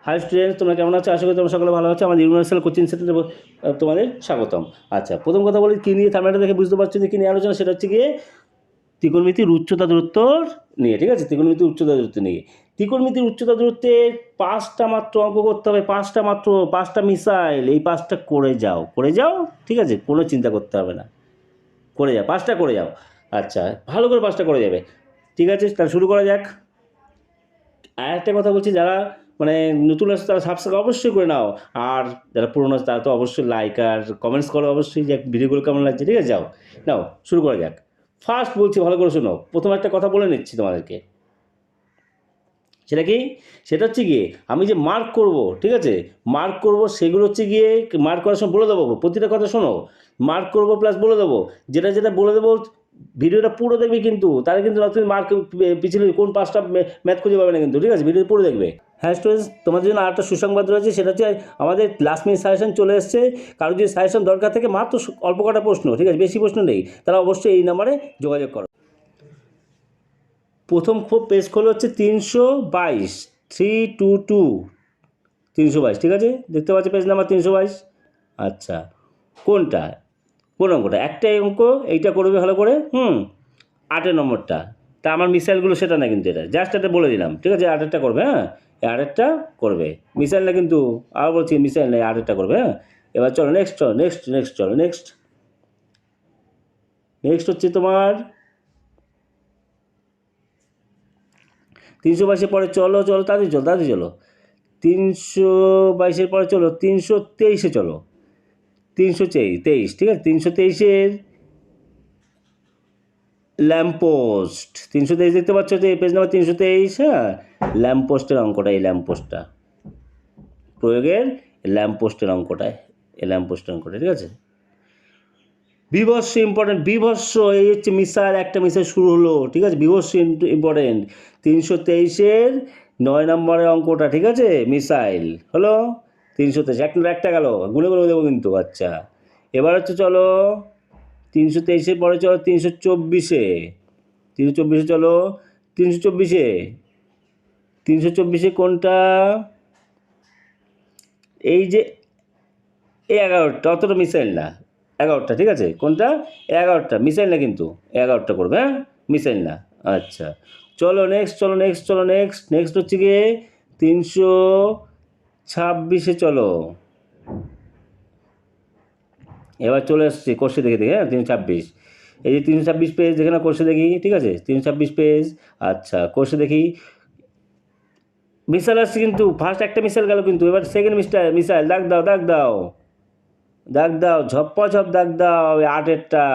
High students, তোমরা কেমন আছো? আশা করি তোমরা সকলে ভালো আছো। আমাদের ইউনিভার্সাল কোচিং সেন্টারে তোমাদের স্বাগতম। আচ্ছা, প্রথম কথা বলি, কী নিয়ে থাম্বনেলটা দেখে বুঝতে পারছো যে কী নিয়ে আলোচনা। সেটা হচ্ছে গিয়ে ত্রিকোণমিতির উচ্চতা দূরত্ব নিয়ে। ঠিক আছে, ত্রিকোণমিতির উচ্চতা দূরত্ব নিয়ে। ত্রিকোণমিতির উচ্চতা দূরত্বের 5টা মাত্র অঙ্ক করতে হবে, 5টা মিসাইল। এই 5টা করে যাও, ঠিক আছে, কোনো চিন্তা করতে হবে না, করে যাও, 5টা করে যাও। আচ্ছা, ভালো করে 5টা করে যাবে। ঠিক আছে, তাহলে শুরু করা যাক। আর একটা কথা বলছি, যারা মানে নতুন আসছে তারা সাবস্ক্রাইব অবশ্যই করে নাও, আর যারা পুরনো আছে তারা তো অবশ্যই লাইক আর কমেন্টস করো অবশ্যই, যে ভিডিওগুলো কেমন লাগছে। ঠিক আছে, যাও নাও শুরু করা যাক। ফার্স্ট বলছি, ভালো করে শোনো, প্রথম একটা কথা বলে নিচ্ছি তোমাদেরকে। সেটা কি? সেটা হচ্ছে গিয়ে আমি যে মার্ক করব, ঠিক আছে, মার্ক করব, সেগুলো হচ্ছে গিয়ে মার্ক করার সময় বলে দেবো, প্রতিটা কথা শোনো। মার্ক করব প্লাস বলে দেবো, যেটা বলে দেবো ভিডিওটা পুরো দেখবে, কিন্তু তাহলে কিন্তু তুমি মার্ক পিছনে কোন 5টা ম্যাথ খুঁজে পাবে না কিন্তু। ঠিক আছে, ভিডিও পুরো দেখবে। হ্যাঁ স্টুডেন্টস, তোমাদের জন্য আরেকটা সুসংবাদ রয়েছে। সেটা হচ্ছে আমাদের লাস্ট মিনিট সাজেশন চলে এসছে। কারো যদি সাজেশন দরকার থাকে, মাত্র অল্প কটা প্রশ্ন, ঠিক আছে, বেশি প্রশ্ন নেই, তারা অবশ্যই এই নাম্বারে যোগাযোগ করো। প্রথম পেজ খোলো হচ্ছে 322, 322, 322। ঠিক আছে, দেখতে পাচ্ছি পেজ নাম্বার 322। আচ্ছা, কোনটা, কোন অঙ্কটা? একটাই অঙ্ক, এইটা করবে ভালো করে। 8 নম্বরটা। তা আমার মিসাইলগুলো সেটা না কিন্তু, এটা জাস্ট এটা বলে দিলাম। ঠিক আছে, 8টা করবে। হ্যাঁ, এই 8টা করবে, মিসাইল না কিন্তু, আর বলছি মিসাইল নেই, 8টা করবে। হ্যাঁ, এবার চলো নেক্সট, চলো নেক্সট, চলো নেক্সট হচ্ছে তোমার 322 পরে চলো তাড়াতাড়ি চলো 322 পরে চলো 323 চলো, 323। ঠিক আছে, 323 ল্যাম্পপোস্ট। 323 দেখতে পাচ্ছ যে পেজ নাম্বার 323। হ্যাঁ, ল্যাম্পপোস্টের অঙ্কটা, এই ল্যাম্পপোস্টটা প্রয়োগের, ল্যাম্পপোস্টের অঙ্কটায়, এই ল্যাম্পপোস্টের অঙ্কটা। ঠিক আছে, বিভৎস ইম্পর্টেন্ট, বিভৎস। এই হচ্ছে মিসাইল, একটা মিসাইল শুরু হলো। ঠিক আছে, বিভৎস ইম্পর্টেন্ট। 323 9 নম্বরের অঙ্কটা। ঠিক আছে, মিসাইল হলো 323। একটা গেল, গুনে গুনে দেবো কিন্তু। আচ্ছা, এবার হচ্ছে চলো 323 পরে চলো 324, 324 চলো, 324 কোনটা? এই যে এই 11টা, অতটা মিসাইল না, 11টা। ঠিক আছে, কোনটা? 11টা, মিসাইল না কিন্তু, 11টা করবে। হ্যাঁ, মিসাইল না। আচ্ছা, চলো নেক্সট হচ্ছে গিয়ে 326 চলো। এবার চলে আসছে কোর্সে দেখে। হ্যাঁ, 326, এই যে 326 পেজ, যেখানে কোর্সে দেখি। ঠিক আছে, 326 পেজ। আচ্ছা, কোর্সে দেখি মিসাইল আসছে কিন্তু, ফার্স্ট একটা মিসাইল গেল কিন্তু, এবার সেকেন্ড মিসাইল। দাগ দাও, ঝপ দাগ দাও, 8এরটা।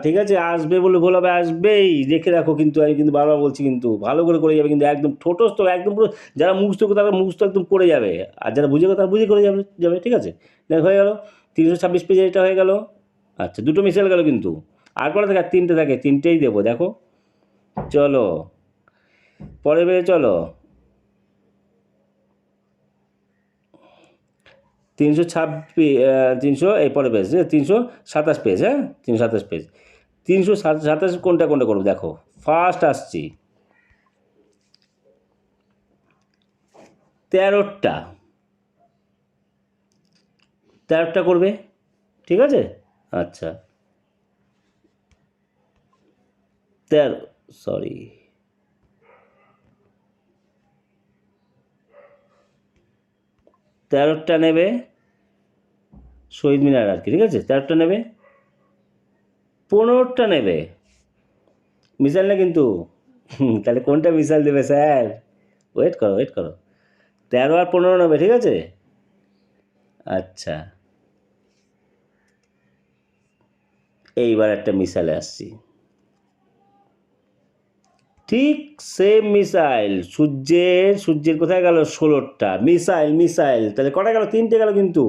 ঠিক আছে, আসবে বলে ভোলাবে, আসবেই, দেখে রাখো কিন্তু। আমি কিন্তু বারবার বলছি কিন্তু, ভালো করে যাবে কিন্তু, একদম ঠোঁটস্থ, একদম পুরো। যারা মুখস্থ করে তারা মুখস্থ একদম করে যাবে, আর যারা বুঝে তারা বুঝে করে যাবে। ঠিক আছে, দেখ হয়ে গেল 326 পেজে, এটা হয়ে গেল। আচ্ছা, দুটো মিসাইল গেল কিন্তু, আর কটা থাকে? আর 3টে থাকে, 3টেই দেবো। দেখো, চলো পরে বেড়ে চলো 326, 300, এই পরে পেজ 327 পেজ। হ্যাঁ, 327 পেজ। 327 কোনটা করবো? দেখো, ফার্স্ট আসছি 13টা করবে। ঠিক আছে, আচ্ছা, 13টা নেবে, শহীদ মিনার আর কি। ঠিক আছে, 13টা নেবে, 15টা নেবে, মিসাইল না কিন্তু। তাহলে কোনটা মিসাইল দেবে স্যার? ওয়েট করো 13 আর 15 নেবে। ঠিক আছে, আচ্ছা, এইবার একটা মিসাইলে আসছি। ঠিক সেম মিসাইল, সূর্যের কোথায় গেল? 16টা মিসাইল। তাহলে কটা গেল? 3টে গেল কিন্তু,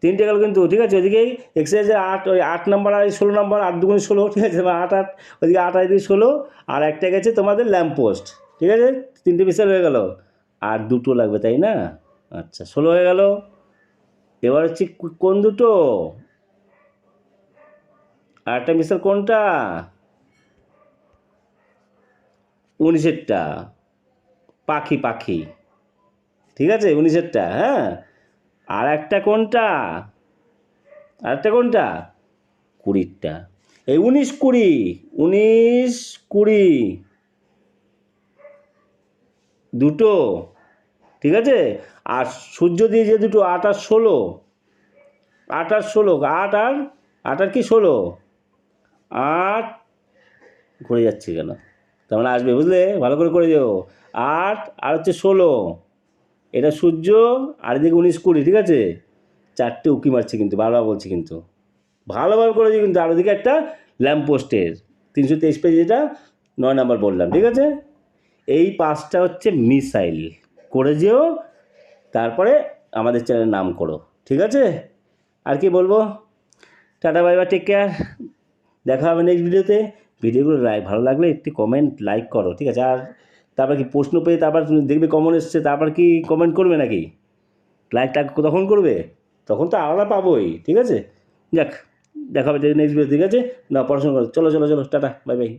3টে গেল কিন্তু। ঠিক আছে, ওইদিকে এক্সারসাইজের 8, ওই 8 নম্বর আর 16 নম্বর, 8 দুগুণে 16। ঠিক আছে, 8 ওইদিকে 8 আর এদিকে 16, আর একটা গেছে তোমাদের ল্যাম্পপোস্ট। ঠিক আছে, 3টে মিসাইল হয়ে গেল, আর 2টো লাগবে, তাই না? আচ্ছা, 16 হয়ে গেল। এবার হচ্ছে কোন দুটো? আর একটা মিসাইল কোনটা? 19এরটা। পাখি পাখি, ঠিক আছে 19-এরটা। হ্যাঁ, আর একটা কোনটা, আর একটা কোনটা, 20-টা। এই 19-20, 19-20 দুটো, ঠিক আছে। আর সূর্য দিয়ে যে দুটো, 8 আর 16, 8 আর 16, 8 আর 8 আর কি 16, 8 ঘুরে যাচ্ছে কেন, তার মানে আসবে, বুঝলে, ভালো করে করে যেও। 8 আর হচ্ছে 16, এটা সূর্য, আর এদিকে 19-20, ঠিক আছে। 4টে উঁকি মারছে কিন্তু, বারবার বলছি কিন্তু, ভালোভাবে করেছি কিন্তু। আর ওদিকে একটা ল্যাম্পপোস্টের 323 পেজ, যেটা 9 নাম্বার বললাম, ঠিক আছে। এই 5টা হচ্ছে মিসাইল করে যেও, তারপরে আমাদের চ্যানেলের নাম করো, ঠিক আছে। আর কি বলবো, tata bye bye, take care, দেখা হবে নেক্সট ভিডিওতে। ভিডিওগুলো ভালো লাগলে একটি কমেন্ট লাইক করো, ঠিক আছে। আর তারপর কি প্রশ্ন পেয়ে তারপর তুমি দেখবে কমেন্ট এসছে, তারপর কি কমেন্ট করবে নাকি, লাইকটা তখন করবে, তখন তো আলাদা পাবোই, ঠিক আছে। যাক, দেখা হবে নেক্সট ভিডিও, ঠিক আছে। না, পড়াশোনা করো, চলো চলো চলো, টাটা বাই বাই।